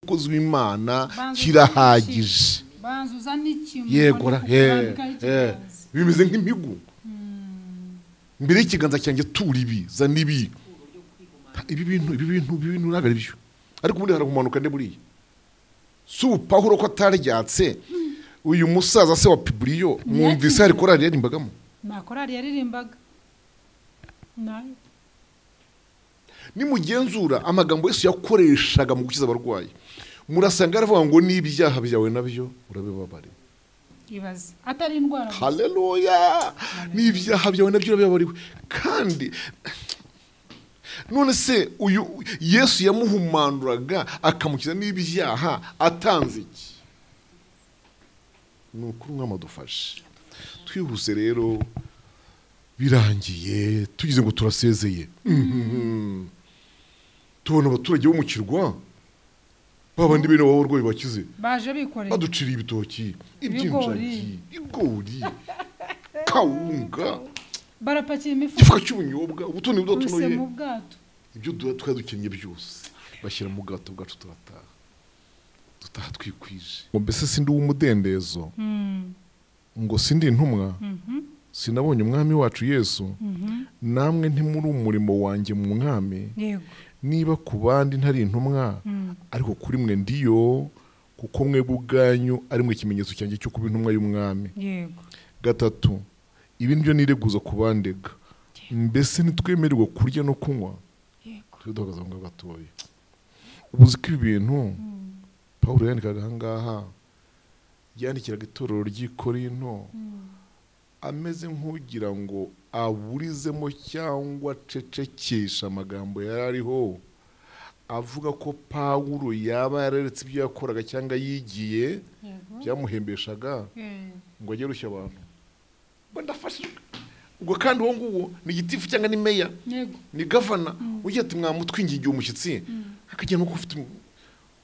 umukozi w'Imana kirahagije banzuza n'ikintu yegora bimeze nk'imigu mbere y'ikiganza cyanjye turi ibi za nibi ibi bintu nagari byo ariko ubundi harakumanuka nde buriya su Pawulo ko ataryatse uyu musaza se wa Publiyo mwumvise hari korali yarimbagamo na korali yaririmbaga nayo nimugenzura amagambo Yesu yakoreshaga mu gukiza abarwayi murasanga aravuga ngo n'ibyaha byawe nabyo urabibabare ibaze atari indwara haleluya n'ibyaha byawe nabyo urabibabariwe kandi none se uyu Yesu yamuhumanuraga akamukiza n'ibyaha atanze iki nuko mwamadufashe twihuse rero birangiye tugize ngo turasezeye tubona abaturage bo mu kirwa babandi bene wabo rwoyi bakize baje bikoreye baduciriye ibitoki ibyinjagi igori kawunga barapakiye imifuka igifuka cy'ubunyobwa ubutoni budotonoye mu bwato ibyo twadukenye byose bashyira mu bwato bwacu dutaha twikwije ngo mbese sindi w'umudendezo ngo sindi intumwa sinabonye umwami wacu Yesu namwe ntimuri umurimo wanjye mu mwami niba ku bandi ntari intumwa ariko kuri mwe ndiyo kuko mwe bugwanyu ari mu kimenyetso cyanjye cyo kuba intumwa y'umwami gatatu ibi nibyo nireguza kubandega mbese nitwemererwa kurya no kunywa tudogaza ngo gatoye ubuzi ko ibintu Pawulo yandikaga ahangaha yandikiraga itorero ry'i Korinto ameze nk'ugira ngo aburizemo cyangwa cecekesha amagambo yarariho avuga ko Pawulo yaba yararetse ibyo yakoraga cyangwa yigiye byamuhembeshaga ngo ajye rushya abantu ngo ndafashijwe ubwo kandi uwo nguwo ni gitifu cyangwa ni meya ni gavana ugiye ati mwamutwingingiye umushyitsi akagenda nuko ufite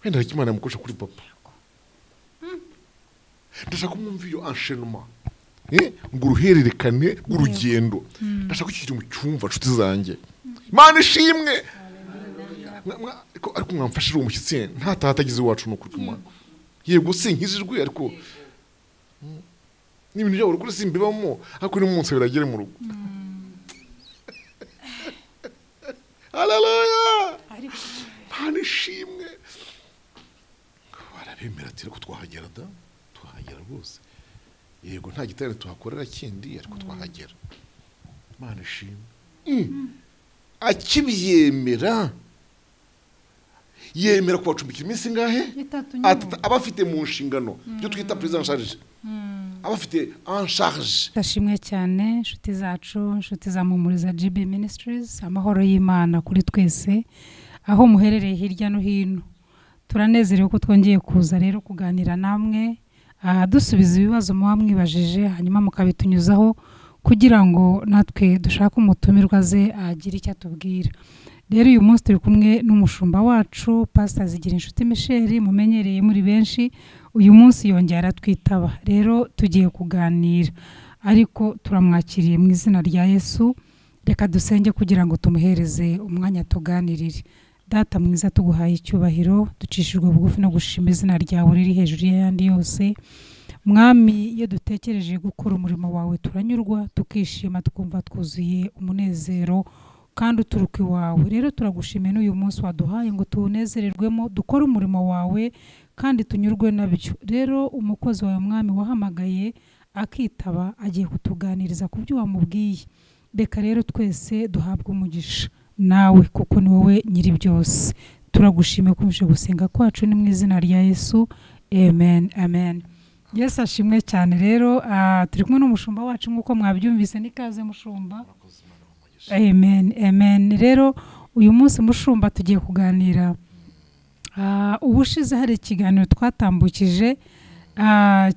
wenda Imana yamukosha kuri papa ndashaka kumwumva iyo enchaînement ngo uruhererekane rw'urugendo ndashaka kukiri mu cyumva nshuti zanjye Imana ishimwe ariko mwamfashije uwo mushyitsi ntataha atagize iwacu no kuruma yego sinkizijwe ariko n'ibintu byabo rukuri simbibamo ariko ni umunsi biragere mu rugo haleluya Imana ishimwe barabemera ati ko twahagera twahagera rwose yego nta gitare tuhakorera kindi ariko twahagera Imana ishimwe akibyemera yemera kubacumbikira iminsi ngahe abafite mu nshingano byo twita president en charge abafite en charge tashimwe cyane inshuti zacu inshuti za Mumuriza GB Ministries amahoro y'Imana kuri twese aho muherereye hirya no hino turanezerewe ko twongeye kuza rero kuganira namwe dusubiza ibibazo muba mwibajije hanyuma mukabitunyuzaho kugira ngo natwe dushaka umutumirwa ze agira icyo atubwira rero uyu munsi turi kumwe n'umushumba wacu Pastor Zigira Inshuti Michel mumenyereye muri benshi uyu munsi yongera aratwitaba rero tugiye kuganira ariko turamwakiriye mu izina rya Yesu reka dusenge kugira ngo tumuhereze umwanya tuganirire data mwiza tuguhaye icyubahiro ducishijwe bugufi no gushima izina ryawe riri hejuru y'ayandi yose mwami iyo dutekereje gukora umurimo wawe turanyurwa tukishima tukumva twuzuye umunezero kandi uturuka iwawe rero turagushimiye n'uyu munsi waduhaye ngo tuwunezererwemo dukore umurimo wawe kandi tunyurwe nabyo rero umukozi wawe mwami wahamagaye akitaba agiye kutuganiriza ku byo wamubwiye reka rero twese duhabwe umugisha nawe kuko ni wowe nyiri byose turagushimiye kumvisha gusenga kwacu ni mu izina rya Yesu amen amen Yesu ashimwe cyane rero turi kumwe n'umushumba wacu nk'uko mwabyumvise nikaze mushumba amen amen rero uyu munsi mushumba tugiye kuganira ubushize hari ikiganiro twatambukije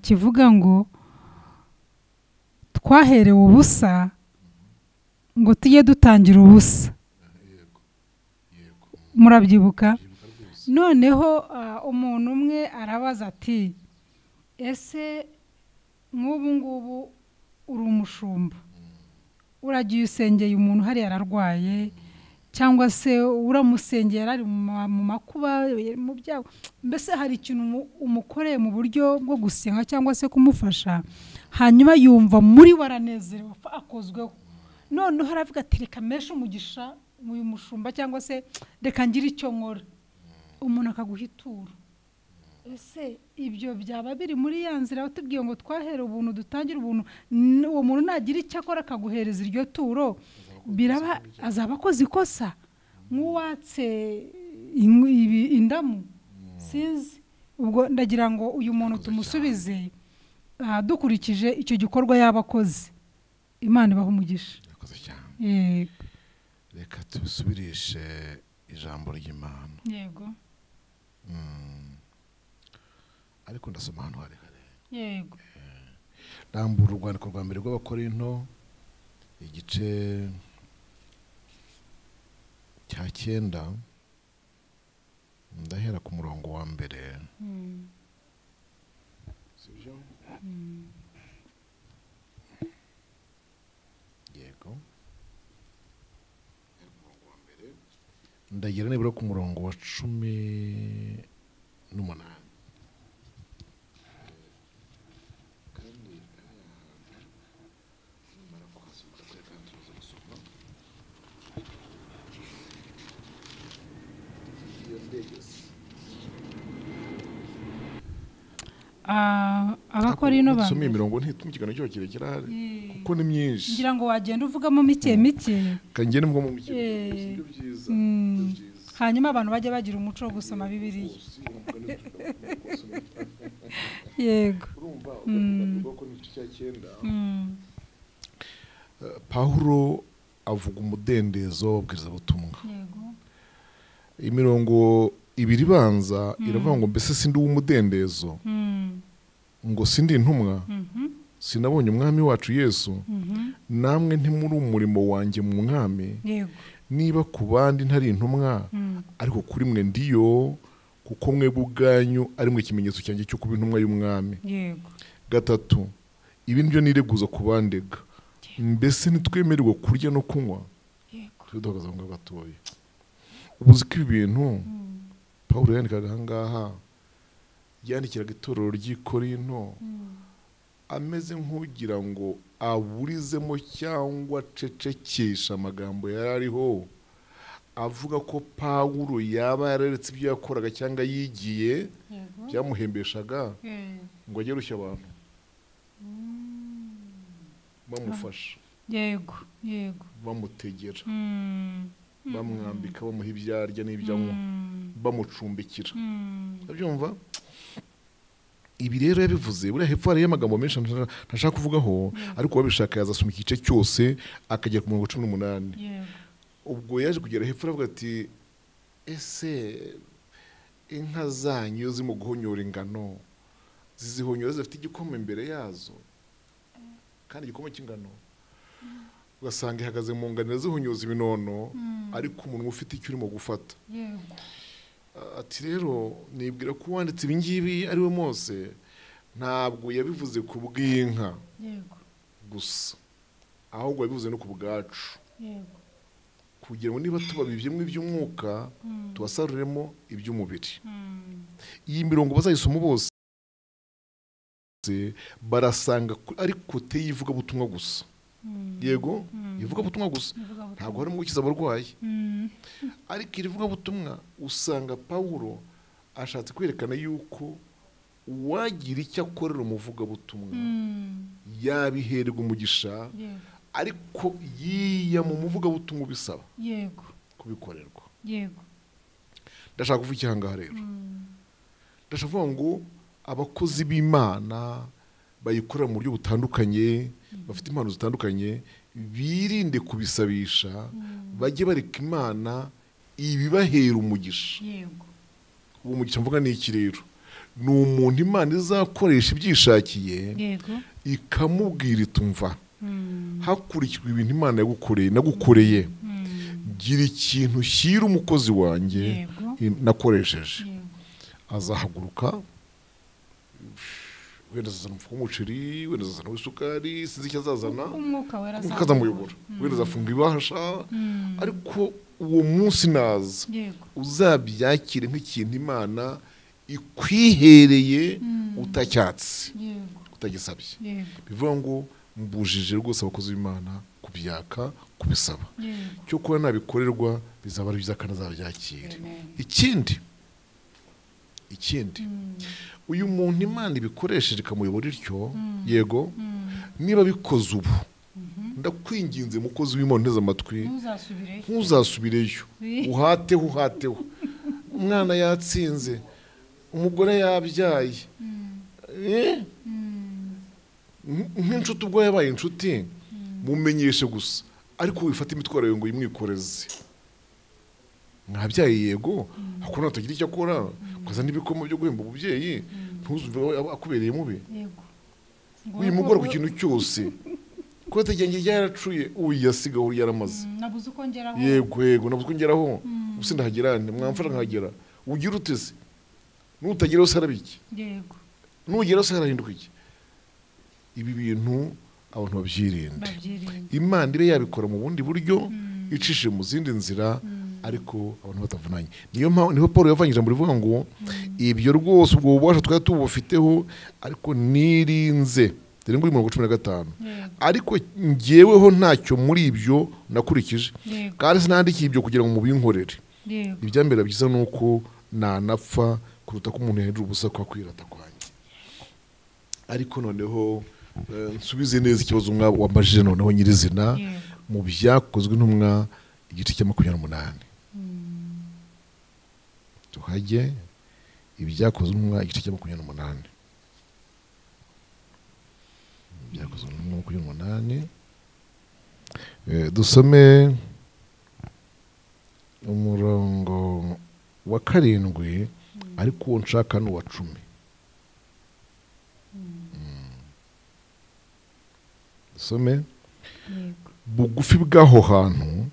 kivuga ngo twaherewe ubusa ngo tujye dutangira ubusa murabyibuka noneho umuntu umwe arabaza ati ese nk'ubu ngubu uri umushumba uragiye usengeye umuntu hariya ararwaye cyangwa se uramusengera ari mu makuba mu byago, mbese hari ikintu umukoreye mu buryo bwo gusenga cyangwa se kumufasha, hanyuma yumva muri waranezerewe akozweho, noneho haravuga ati reka meshe umugisha uyu mushumba cyangwa se reka ngire icyo nkora, umuntu akaguhitura. Ese ibyo byaba biri muri ya nzira watubwiye ngo twahere ubuntu dutangire ubuntu, uwo muntu nagira icyo akora akaguhereza iryo turo, biraba azaba akoze ikosa nk'uwatse indamu? Sinzi, ubwo ndagira ngo uyu muntu tumusubize dukurikije icyo gikorwa yaba akoze. Imana ibaha umugisha. Reka tusubirishe ijambo ry'Imana. Yego. Ariko ndasoma hano harehare. Yego. Rambura urwandiko rwa mbere rw'Abakorinto igice cya 9 ndahera ku murongo wa mbere. Sibyo? Yego. Ndagira nibura ku murongo wa 18. Abakorino ba Nsomye imirongo ntitumukigano cyo kirekira hari kuko ni myinshi, ngira ngo wagenda uvugamo mike mike, kangene mvuga mu mike sibyo byiza. Hanyuma abantu bajya bagira umuco wo gusoma Bibiliya. Yego. Urumva uko ni cya 9 Pawulo avuga umudendezo w'ubwiriza butumwa. Yego. Imirongo ibiri banza iravuga ngo mbese sindi w'umudendezo, ngo sindi intumwa, sinabonye umwami wacu Yesu, namwe ntimuri umurimo wanjye mu mwami. Yego. Niba ku bandi ntari intumwa, ariko kuri mwe ndiyo, kuko mwe ubwanyu ari mwe ikimenyetso cyanjye cyo kuba intumwa y'umwami. Yego. 3 ibi nibyo nireguza kubandega, mbese nitwemererwa kurya no kunywa. Yego. Tudogaza ngo gatoye. Ubuzi ko ibintu Pawulo yandikaga ahangaha, yandikiraga itorero ry'i Korinto ameze nk'ugira ngo aburizemo cyangwa cecekesha amagambo yariho, avuga ko Pawulo yaba yararetse ibyo yakoraga cyangwa yigiye byamuhembeshaga ngo ajye rushya abantu bamufasha. Yego. Yego. Bamutegera, bamwambika, bamuha ibyarya n'ibyanywa, bamucumbikira. Abyumva? Ibi rero yabivuze buriya hepfo hariyo amagambo menshi ntashaka kuvugaho, ariko wabishaka yazasoma igice cyose akagera ku murongo 18. Ubwo yaje kugera hepfo aravuga ati ese inka zanyu zirimo guhonyora ingano zizihonyora zifite igikoma imbere yazo, kandi igikoma cy'ingano ugasanga ihagaze mu ngano zihonyoza ibinono, ariko umuntu ufite icyo urimo gufata. Ati rero nibwira ko wanditse ibi ngibi ari we Mose ntabwo yabivuze ku bw'inka gusa, ahubwo yabivuze no ku bwacu, kugira ngo niba tubabivyemo iby'umwuka tubasaruremo iby'umubiri. Iyi mirongo bazayisoma bose barasanga ari kote yivuga butumwa gusa. Yego, ivuga butumwa gusa, ntabwo harimo gukiza abarwayi. Ariko irivuga butumwa usanga Pawulo ashatse kwerekana yuko uwagira icyo akorera umuvuga butumwa yabiherwa umugisha, ariko yiya mu muvuga butumwa bisaba kubikorerwa. Ndashaka kuvuga iki ahangaha rero? Ndashaka kuvuga ngo abakozi b'Imana bayikorera mu buryo butandukanye, bafite impano zitandukanye, birinde kubisabisha, bajye bareka Imana ibibahera umugisha. Uwo mugisha mvuga ni iki rero? Ni umuntu Imana izakoresha ibyishakiye, ikamubwira itumva hakurikijwe ibintu Imana nagukoreye, gira ikintu shyira umukozi wanjye nakoresheje. Azahaguruka wenda azazana umufuka w'umuceri, wenda azazana w'isukari, sinzi icyo azazana, umwuka wera azamuyobora, wenda azafunga ibahasha, ariko uwo munsi naza uzabyakire nk'ikintu Imana ikwihereye utacyatse, utagisabye. Bivuga ngo mbujije rwose abakozi b'Imana kubyaka, kubisaba. Cyo kuba nabikorerwa bizaba ari byiza kandi azabyakire. Ikindi uyu muntu Imana ibikoresheje ikamuyobora ityo, yego, niba bikoze ubu, ndakwinginze mukozi w'Imana nteze amatwi, ntuzasubireyo, uhateho. Umwana yatsinze, umugore yabyaye, nk'inshuti ubwo yabaye inshuti, mumenyeshe gusa, ariko wifata imitwaro yawe ngo yimwikoreze. Mwabyaye yego, ako natagira icyo akora, ukaza n'ibikomo byo guhemba ububyeyi, ntuzumve akubereye mubi. Wimugora ku kintu cyose, ko atagenge ryaracuye, uyasiga aho yaramaze. Nabuze uko ngeraho. Yego, nabuze uko ngeraho. Ubuse ndahagerane, mwamfara nkahagera. Ugira uteze. Nutageraho sarabiki. Yego. Nugeraho sarahinduka iki? Ibi bintu abantu babyirinde. Imana ibe yabikora mu bundi buryo, icishije mu zindi nzira, ariko abantu batavunanye. Niho Paul yavanye ijambo rivuga ngo ibyo rwose ubwo bubasha twari tubufiteho, ariko nirinze. Dore ngo 15. Ariko ngeweho ntacyo muri ibyo nakurikije. Kandi sinandikiye ibyo kugira ngo mubinkorere. Ibyambere byiza nuko nanapfa kuruta ko umuntu yahindura ubusa kwa kwirata kwanjye. Ariko noneho nsubize neza ikibazo wambajije noneho nyirizina mu byakozwe n'umwa igice cya 28. Tuhajye ibyakozwe n'umwa igice cya 28. Ibyakozwe n'umwa 28. Dusome umurongo wa 7, ariko uwo nshaka n'uwa 10. Dusome. Bugufi bw'aho hantu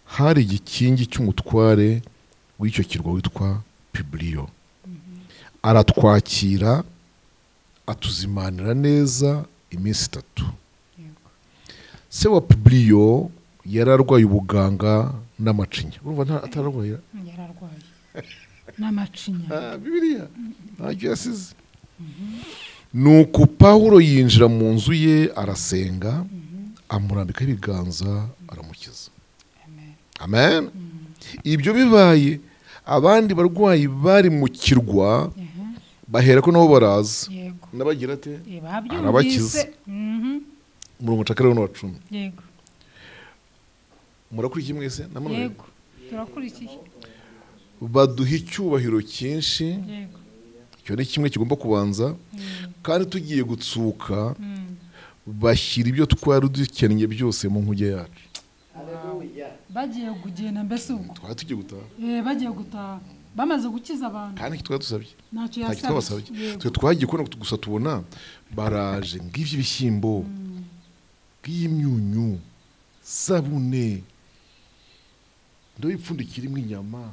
hari igikingi cy'umutware w'icyo kirwa witwa Publiyo. Aratwakira, atuzimanira neza iminsi 3. Se wa Publiyo yararwaye ubuganga n'amacinya. Urumva atararwaye? Yararwaye n'amacinya. Bibiliya ntacyo yasize. Nuko Pawulo yinjira mu nzu ye arasenga, amurambika ibiganza aramukiza. Amen. Ibyo bibaye, abandi barwayi bari mu kirwa bahera ko nabo baraza. Nabagira ate? Arabakiza. Murongo cakara no 10. Yego. Murakurikiye mwese namwe? Yego. Turakurikiye. Baduha icyubahiro cyinshi. Yego. Icyo ni kimwe kigomba kubanza, kandi tugiye gutsuka bashyira ibyo twari dukeneye byose mu nkuge yacu. Bagiye kugenda mbese ubwo twari tugiye gutaha. Bagiye gutaha bamaze gukiza abantu, kandi twari dusabye ntacyo yasabye. Twe twagiye kubona gusa tubona baraje ngivyo ibishyimbo, bw'imyunyu, sabune, ndo ipfundikira imwe inyama,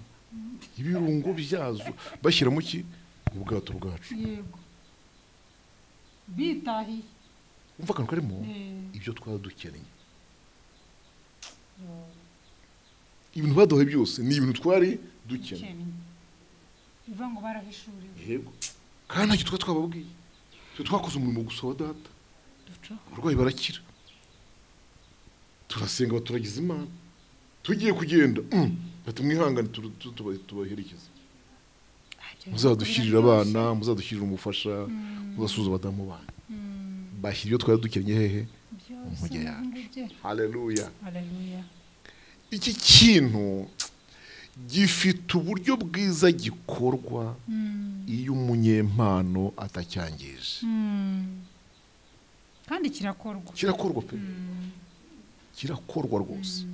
ibirungo byazo bashyira mu ki ubwato bwacu. Yego. Bitahi. Umva akantu karimo ibyo twari dukeneye. Ibintu baduhaye byose ni ibintu twari dukeneye. Biva ngo barahishuriwe. Yego. Kandi ntacyo twababwiye. Twe twakoze umurimo gusa wa data. Abarwayi barakira. Turasenga baturagiza Imana. Tugiye kugenda. Batumwihangane tubaherekeza. Muzadushyirira abana, muzadushyirira umufasha, muzasuza abadamu banyu. Bashyira ibyo twari dukeneye hehe? Mu nkuge yacu. Haleluya. Haleluya. Iki kintu gifite uburyo bwiza gikorwa iyo umunyempano atacyangije. Kandi kirakorwa. Kirakorwa pe. Kirakorwa rwose.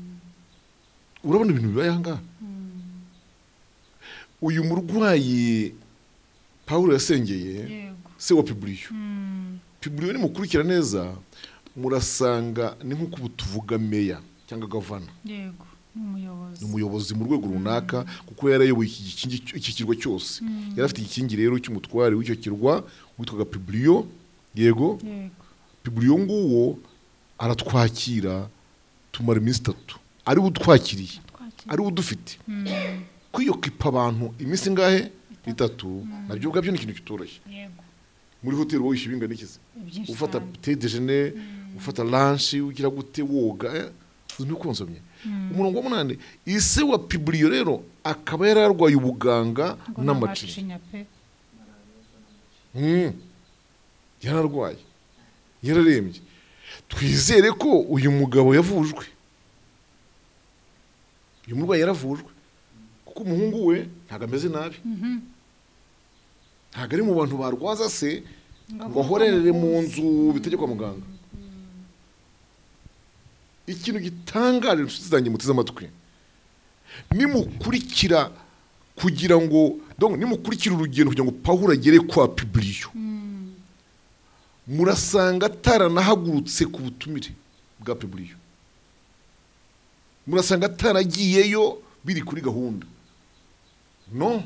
Urabona ibintu bibaye ahangaha. Uyu murwayi Pawulo yasengeye se wa Publiyo. Publiyo ni mukurikira neza, murasanga ni nko kubutuvuga meya cyangwa gavana. Yego. Umuyobozi mu rwego runaka, kuko yarayoboye iki kirwa cyose. Yari afite igikingi rero cy'umutware w'icyo kirwa witwaga Publiyo, yego Publio nguwo aratwakira tumara iminsi 3 ari utwakiriye ari udufite kwiyokipa abantu iminsi ngahe 3 nabyo ubwabyo ni ikintu kitoroshye muri hotel wowe ishibinga nikize ufata petit déjeuner ufata lunch ugira gute woga ntukonsomye umurongo wa 8 ise wa Publio rero akaba yararwaye ubuganga n'amacinya yararwaye yararembye twizere ko uyu mugabo yavujwe uyu murwayi yaravujwe kuko umuhungu we ntago ameze nabi ntago ari mu bantu barwaza se ngo ahorerere mu nzu bitegekwa muganga ikintu gitangaje nsuzange mutiza amatwi nimukurikira kugira ngo donc nimukurikira urugendo kugira ngo Pawulo agere kwa Publio murasanga ataranahagurutse ku butumire bwa Publio murasanga ataragiyeyo biri kuri gahunda no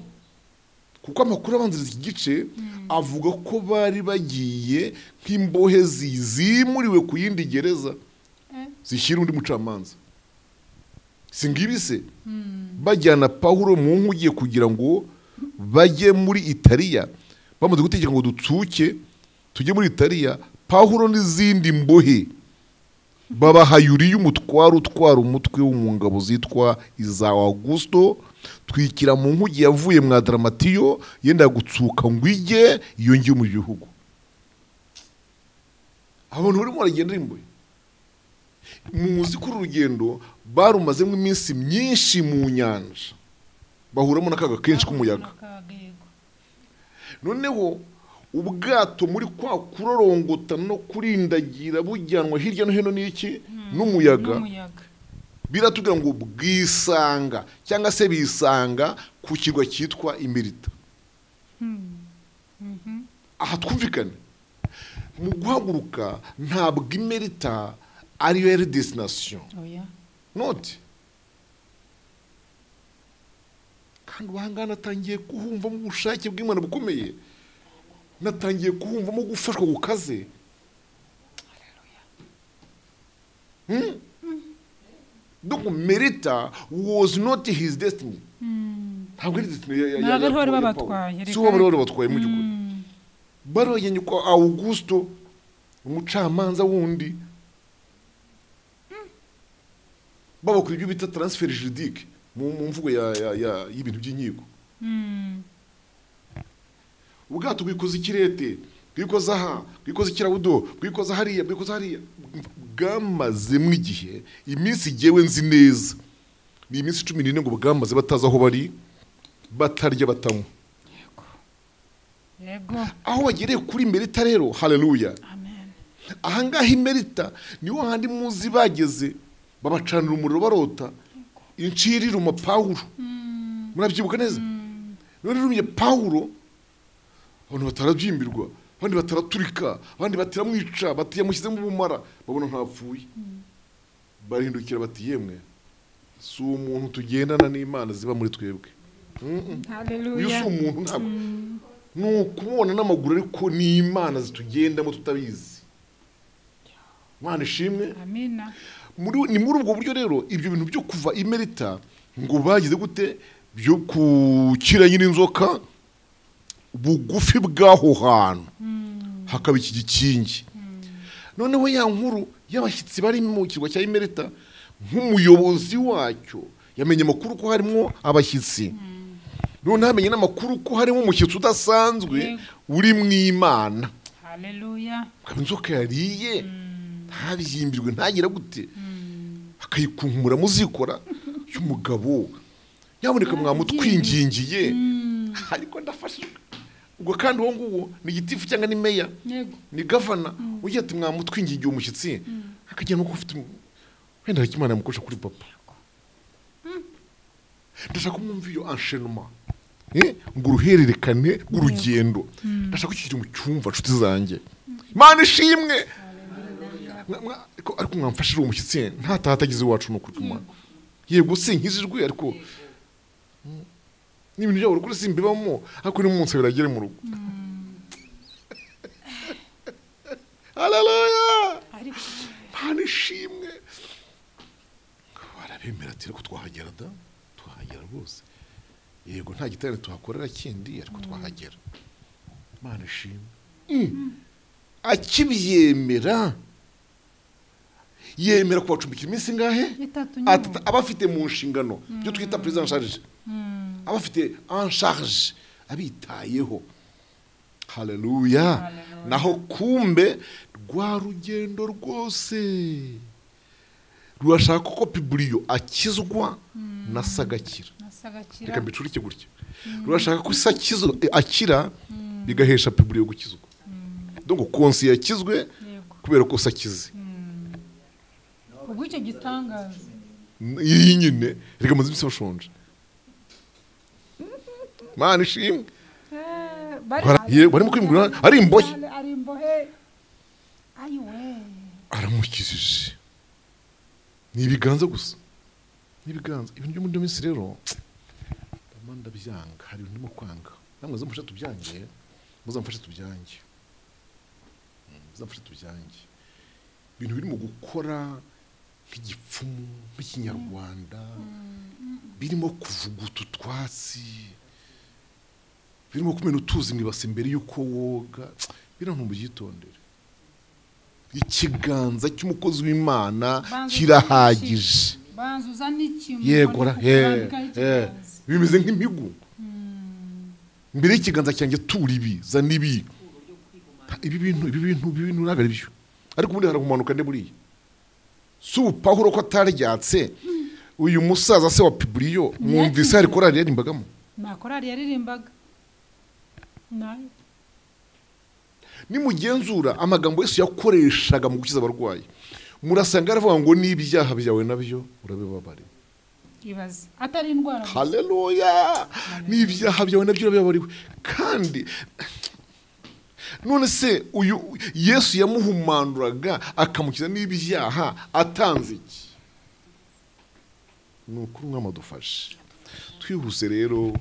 kuko amakuru abanziriza iki gice avuga ko bari bagiye nk'imbohe zimuriwe ku yindi gereza zishyira undi mucamanza singibise bajyana Pawulo mu nkugiye kugira ngo bajye muri Italiya bamaze gutegeka ngo dutsuke tujye muri Italiya Pawulo n'izindi mbohe babahayuriye umutwaro utwara umutwe w'umungabo zitwa iza Augusto twikira mu nkugi yavuye mwa Dramatiyo yenda gutsuka ngwije iyo ngiye mu gihugu abantu barimo baragenda imbohe muzi ko urugendo barumazemo iminsi myinshi mu nyanja bahuramo n'akaga kenshi k'umuyaga noneho ubwato muri kwa kurorongota no kurindagira bujyanwa hirya no hino n'iki n'umuyaga biratubwira ngo bwisanga cyangwa se bisanga ku kirwa cyitwa Imerita aha twumvikane mu guhaguruka ntabwo Imerita ariyo yari destination note kandi wahangana atangiye kuhumva mu bushake bw'Imana bukomeye natangiye kuhumvamo gufashwa gukaze donc Merita was not his destiny ntabwo ari destiny bari babatwaye si bari babatwaye mu gihugu baroyenye ko Augusto umucamanza wundi babakora ibyo bita transfer juridique mu mvugo y'ibintu by'inkiko ubwato bwikoze ikirete bwikoze aha bwikoze ikirabudo bwikoze hariya bwamaze mu igihe iminsi igewe nzi neza ni iminsi 14 ngo bwamaze bataza aho bari batarya batamu yego aho wagereye kuri Merita rero haleluya amen ahangaha Imerita niho handi muzi bageze babacanira umuriro barota incirira mu Pawulo murabyibuka neza none rumye Pawulo abantu batarabyimbirwa abandi bataraturika abandi batiramwica batiyamushyize mu bumara babona ntapfuye barindukira bati yemwe si umuntu tugendana n'Imana ziba muri twebwe haleluya yusu umuntu ntabwo nukubona n'amaguru ariko ni Imana zitugendamo tutabizi Imana ishimwe amina ni muri ubwo buryo rero ibyo bintu byo kuva Imerita ngo bagize gute byo kukira nyine inzoka bugufi bwaho hantu hakaba iki gikingi noneho ya nkuru y'abashyitsi bari mu kirwa cya Imerita nk'umuyobozi wacyo yamenye amakuru ko harimo abashyitsi none hamenye n'amakuru ko harimo umushyitsi udasanzwe uri mu Imana haleluya inzoka yariye ntabyimbirwe ntagira gute akayikunkumura muzikora y'umugabo nyaboneka mwamutwingingiye ariko ndafashijwe ubwo kandi uwo nguwo ni gitifu cyangwa ni meya ni governor ugiye ati mwamutwingingiye umushyitsi akagenda no kufite wenda Imana yamukoresha kuri papa ndashaka kumwumva iyo enchaînement ngo uruhererekane rw'urugendo ndashaka kukiri mu cyumva nshuti zanjye Imana ishimwe ariko mwamfashije umushyitsi ntatagize iwacu no kuruma yego sinkizijwe ariko n'ibintu byawe kuri simbibamo ariko ni umunsi biragere mu rugo haleluya Mana ishimwe barabemera ati ko twahagera da twahagera rwose yego nta giterane tuhakorera kindi ariko twahagera Mana ishimwe akibyemera yemera kubacumbikira iminsi ngahe abafite mu nshingano byo twita prise en charge abafite en charge abitayeho haleluya naho kumbe rwa rugendo rwose rurashaka ko Publiyo akizwa na Sagakira reka mbicurike gutya rurashaka ko Sakizwa akira bigahesha Publiyo gukizwa donc konsi yakizwe kubera ko Sakize ubwo icyo gitangaza iyi nyine reka muzi bise bashonje Mana ishimwe barimo kwimugura ari imbohe aramukizije ni ibiganza gusa n'ibiganza ibintu byo muri minsi rero ndamanda byanga hari ibintu ndimo kwanga namwe zamfasha tubyange muzamfasha tubyange ibintu birimo gukora nk'igipfumu nk'ikinyarwanda birimo kuvuguta utwatsi birimo kumena utuzi mwibase mbere yuko woga birantu byitondere ikiganza cy'umukozi w'Imana kirahagije banzuza n'ikimwe yegora bimeze nk'imigu mbere y'ikiganza cyanjye turi biza nibi ibi bintu nagari byo ariko muri harakumanuka nde buriye Pawulo ko ataryatse uyu musaza se wa Publiyo mwumvise hari korali yaririmbagamo na korali yaririmbaga nayo nimugenzura amagambo Yesu yakoreshaga mu gukiza abarwayi murasanga aravuga ngo n'ibyaha byawe nabyo urabibabare ibaze atari indwara haleluya n'ibyaha byawe nabyo urabibabariwe kandi none se uyu Yesu yamuhumanduraga akamukiza n'ibyaha atanze iki nukuri mwamadufashe twihuse rero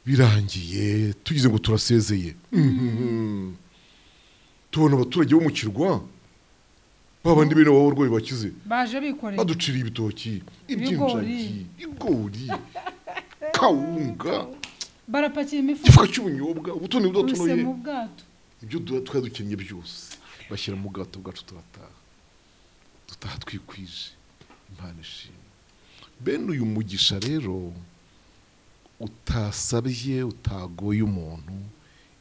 birangiye tugize ngo turasezeye tubona abaturage bo mu kirwa babandi bene wabo urwaye bakize baje bikoreye baduciriye ibitoki ibyinjagi igori kawunga barapakiye imifuka igifuka cy'ubunyobwa ubutoni budatonoye mu bwato ibyo twadukenye byose bashyira mu bwato bwacu dutaha twikwije Imana ishimwe bene uyu mugisha rero utasabye utagoye umuntu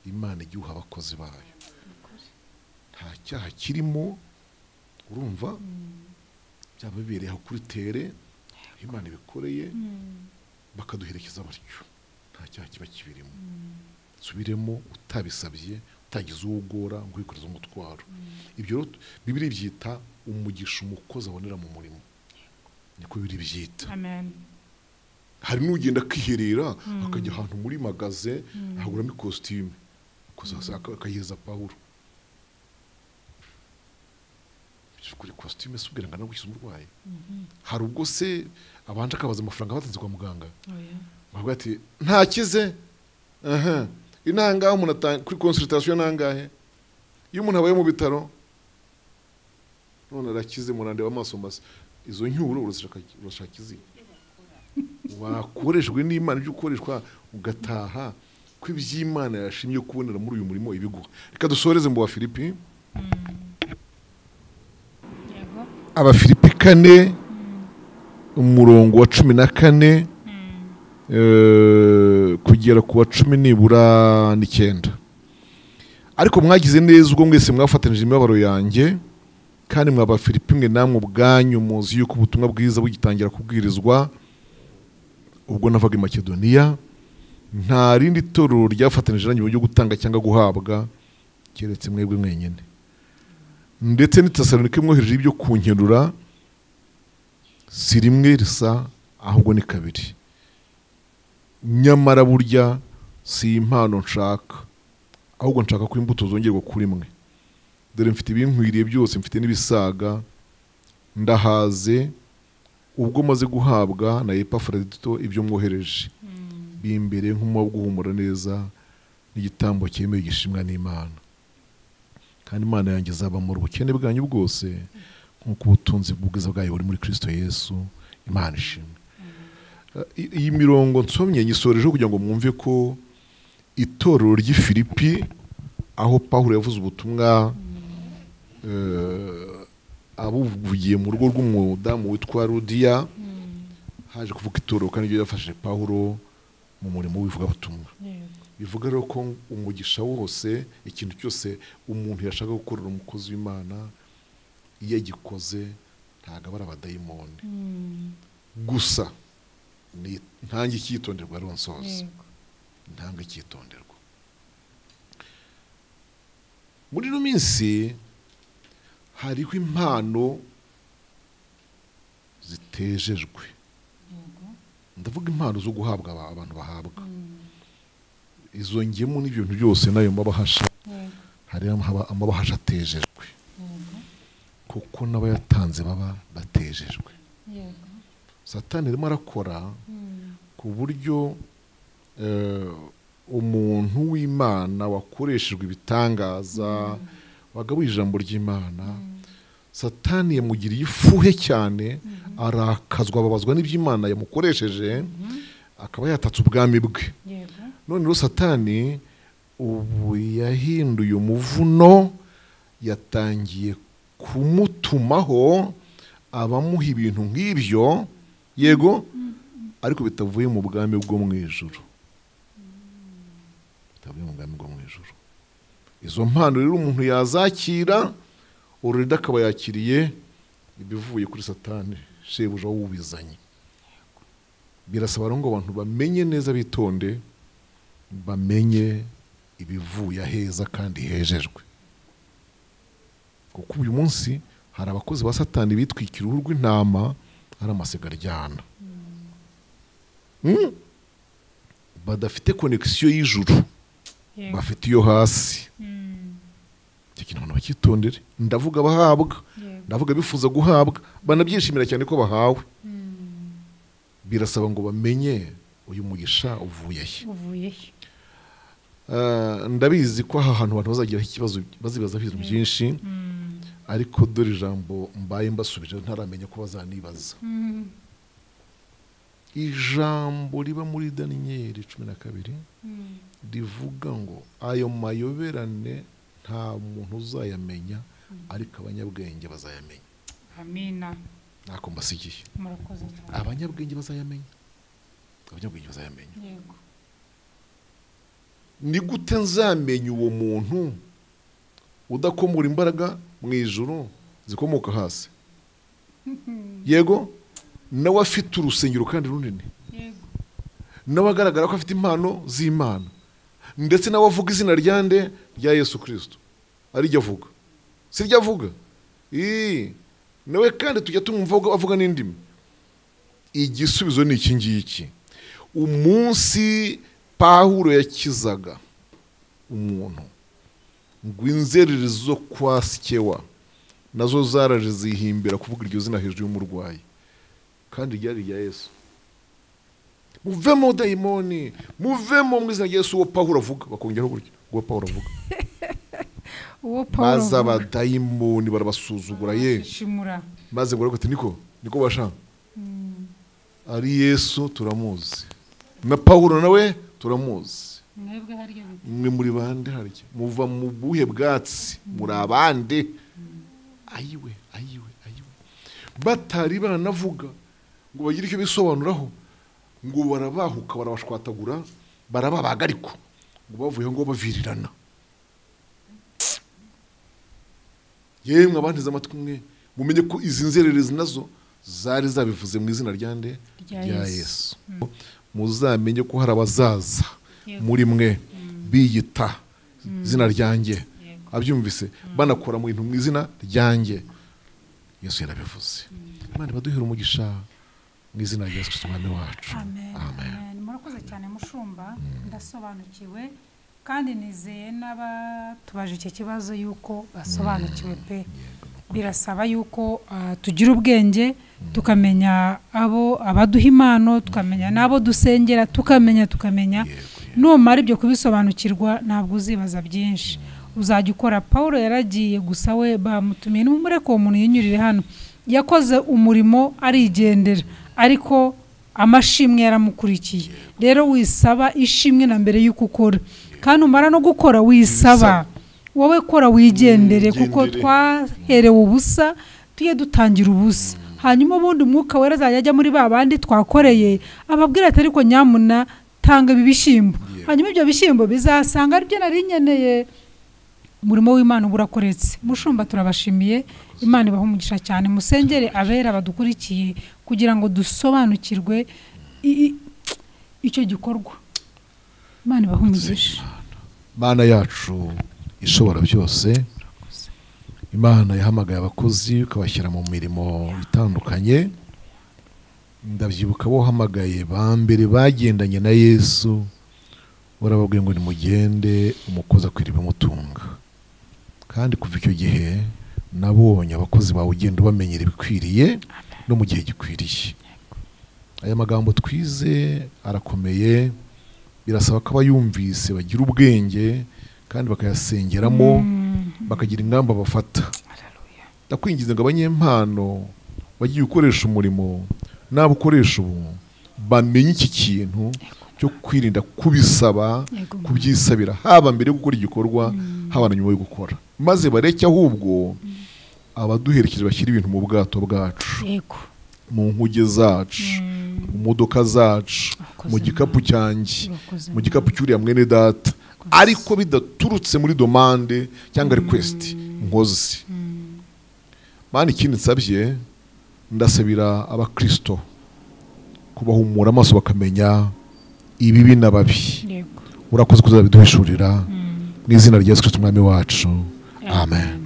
Imana igiha abakozi bayo nta cyaha kirimo urumva byaba bibereye aho kuri tere Imana ibikoreye bakaduherekeza batyo nta cyaha kiba kibirimo subiremo utabisabye utagize uwugora ngo wikoreze umutwaro ibyo Bibiliya byita umugisha umukozi abonera mu murimo niko biri byita amen hari n'ugenda akiherera akajya ahantu muri magaze ahaguramo ikositimu akayeza Pawulo kuri kositimu se ubwira ngo anagukiza umurwayi hari ubwo se abanje akabaza amafaranga batanze kwa muganga bavuga ati ntakize inanga umuntu kuri consultation nangahe iyo umuntu abaye mu bitaro none arakize murande w'amaso mbase izo nyuro urashaka izi wakoreshwe n'Imana ibyo ukoreshwa ugataha ko iby'Imana yashimye kubonera muri uyu murimo ibiguha reka dusoreze mu Bafilipi Abafilipi 4 umurongo wa 14 kugera ku wa 10 nibura n'9 ariko mwagize neza ubwo mwese mwafatanije imibabaro yanjye kandi mw'Abafilipi mwe namwe ubwanyu muzi yuko ubutumwa bwiza bugitangira kubwirizwa ubwo navaga i Makedoniya nta rindi torero ryafatanije nanjye mu byo gutanga cyangwa guhabwa keretse mwebwe mwenyine ndetse n'i Tesalonike mwohereje ibyo kunkenura si rimwe risa ahubwo ni kabiri nyamara burya si impano nshaka ahubwo nshaka ko imbuto zongerwa kuri mwe dore mfite ibinkwiriye byose mfite n'ibisaga ndahaze ubwo maze guhabwa na Epafrodito ibyo mwohereje bimbere nk'umuba guhumura neza n'igitambo cyemeye gishimwa n'Imana kandi Imana yanjye izaba mu bukene bwanyu bwose nk'uko ubutunzi bw'ubwiza bwayo buri muri Kristo Yesu. Imana ishimwe. Iyi mirongo nsomye nyisoreje kugira ngo mwumve ko itorero ry'i Filipi aho Pawulo yavuze ubutumwa abuvugiye mu rugo rw'umudamu witwa Rudiya, haje kuvuga itorero kandi ibyo yafashije Pawulo mu murimo w'ivugabutumwa. Bivuga rero ko umugisha wose, ikintu cyose umuntu yashaka gukorera umukozi w'Imana, iyo agikoze ntabwo aba ari abadayimoni gusa. Ni ntange icyitonderwa rero nsoza, ntange icyitonderwa. Muri ino minsi hariho impano zitejejwe. Ndavuga impano zo guhabwa abantu bahabwa. Izo ngemu n'ibintu byose nayo mabahasha, hari amabahasha atejejwe kuko n'abayatanze baba batejejwe. Satani arimo arakora ku buryo umuntu w'Imana wakoreshejwe ibitangaza, wagabuye ijambo ry'Imana, Satani yamugiriye ifuhe cyane, arakazwa, ababazwa n'iby'Imana yamukoresheje, akaba yatatse ubwami bwe. None rero Satani ubu yahinduye umuvuno, yatangiye kumutumaho abamuha ibintu nk'ibyo, yego, ariko bitavuye mu bwami bwo mu ijuru. Bitavuye mu bwami bwo mu ijuru. Izo mpano rero umuntu yazakira, ururida akaba yakiriye ibivuye kuri Satani, shebuja w'ubizanye. Birasaba ngo abantu bamenye neza, bitonde, bamenye ibivuye aheza kandi hejejwe. Kuko uyu munsi hari abakozi ba Satani bitwikira uruhu rw'intama, ari amasega-ryana, badafite connection y'ijuru, bafite iyo hasi. Icyo kintu abantu bakitondere. Ndavuga abahabwa, ndavuga bifuza guhabwa, banabyishimira cyane ko bahawe. Birasaba ngo bamenye uyu mugisha uvuye he. Ndabizi ko aha hantu abantu bazagira ikibazo, bazibaza ibintu byinshi, ariko dore ijambo mbaye mbasubije ntaramenya ko bazanibaza. Ijambo riba muri Daniyeli 12 rivuga ngo ayo mayoberane nta muntu uzayamenya, ariko abanyabwenge bazayamenya. Amina. Nako mbasigiye. Murakoze. Abanyabwenge bazayamenya. Abanyabwenge bazayamenya. Yego. Ni gute nzamenya uwo muntu udakomora imbaraga mu ijuru zikomoka hasi? Yego, nawe afite urusengero kandi runini. Yego. Nawe agaragara ko afite impano z'Imana, ndetse nawe avuga izina ryande rya Yesu Kristo, ari ryo avuga, si ryo avuga. Nawe kandi tujya tumwumva avuga n'indimi. Igisubizo ni iki ngiki. Umunsi Pawulo yakizaga umuntu, ngo inzererezi zo kwa Sikewa nazo zaraje zihimbira kuvuga iryo zina hejuru y'umurwayi, kandi ryari rya Yesu. Muvemo dayimoni, muvemo mu izina rya Yesu. Uwo Pawulo avuga, bakongeraho buryo uwo Pawulo avuga. Maze abadayimoni barabasuzugura ye, maze ngo ati niko bashaka. Ari Yesu turamuzi, na Pawulo nawe turamuzi. Mwe muri bande harya? Muva mu buhe bwatsi? Muri abande? Ayiwe. Batari baranavuga ngo bagire icyo bisobanuraho, ngo barabahuka, barabashwatagura, barababaga, ariko ngo bavuye ngo bavirirana. Yemwe abantiza amatwi mwe, mumenye ko izi nzererezi nazo zari zabivuze mu izina ryande rya Yesu. Muzamenye ko hari abazaza muri mwe biyita izina ryanjye, abyumvise, banakora mu bintu mu izina ryanjye. Yesu yarabivuze. Imana baduhira umugisha mu izina rya Yesu Kristo umwami wacu. Amen. Murakoze cyane mushumba, ndasobanukiwe kandi nizeye n'abatubaje iki kibazo yuko basobanukiwe pe. Birasaba yuko tugira ubwenge, tukamenya abaduha impano, tukamenya n'abo dusengera, tukamenya numara ibyo kubisobanukirwa ntabwo uzibaza byinshi. uzajya ukora. Paulo yaragiye gusa we bamutumiye n'umureko uwo muntu yinyurire hano, yakoze umurimo arigendera, ariko amashimwe yaramukurikiye. Rero wisaba ishimwe na mbere y'uko ukora, kandi umara no gukora wisaba. Wowe kora wigendere, kuko twaherewe ubusa tuye dutangira ubusa. Hanyuma ubundi umwuka wera azajya ajya muri ba bandi twakoreye, ababwira ati ariko nyamuna tanga ibi bishyimbo. Hanyuma ibyo bishyimbo bizasanga ari byo nari nkeneye. Umurimo w'Imana burakoretse. Mushumba turabashimiye, Imana ibaha umugisha cyane. Musengere abera badukurikiye kugira ngo dusobanukirwe icyo gikorwa. Imana ibaha umugisha. Mana yacu ishobora byose, Imana yahamagaye abakozi ukabashyira mu mirimo itandukanye. Ndabyibuka bo hamagaye ba mbere bagendanye na Yesu, barababwiye ngo nimugende umukozi akwiriye umutunga. Kandi kuva icyo gihe nabonye abakozi bawe ugenda ubamenyera ibikwiriye no mu gihe gikwiriye. Aya magambo twize arakomeye, birasaba ko abayumvise bagira ubwenge kandi bakayasengeramo, bakagira ingamba bafata. Ndakwingiza ngo abanyempano bagiye gukoresha umurimo nabo ukoresha ubu bamenye iki kintu cyo kwirinda kubisaba, kubyisabira, haba mbere yo gukora igikorwa, haba na nyuma yo gukora, maze bareke ahubwo abaduherekeje bashyira ibintu mu bwato bwacu, mu nkuge zacu, mu modoka zacu, mu gikapu cyanjye, mu gikapu cy'uriya mwene data, ariko bidaturutse muri domande cyangwa request nkozi. Mana, ikindi nsabye, ndasabira abakristo kubahumura amaso bakamenya ibibi n'ababi. Urakoze kuzabiduhishurira mu izina rya Yesu Kristo umwami wacu. Amen.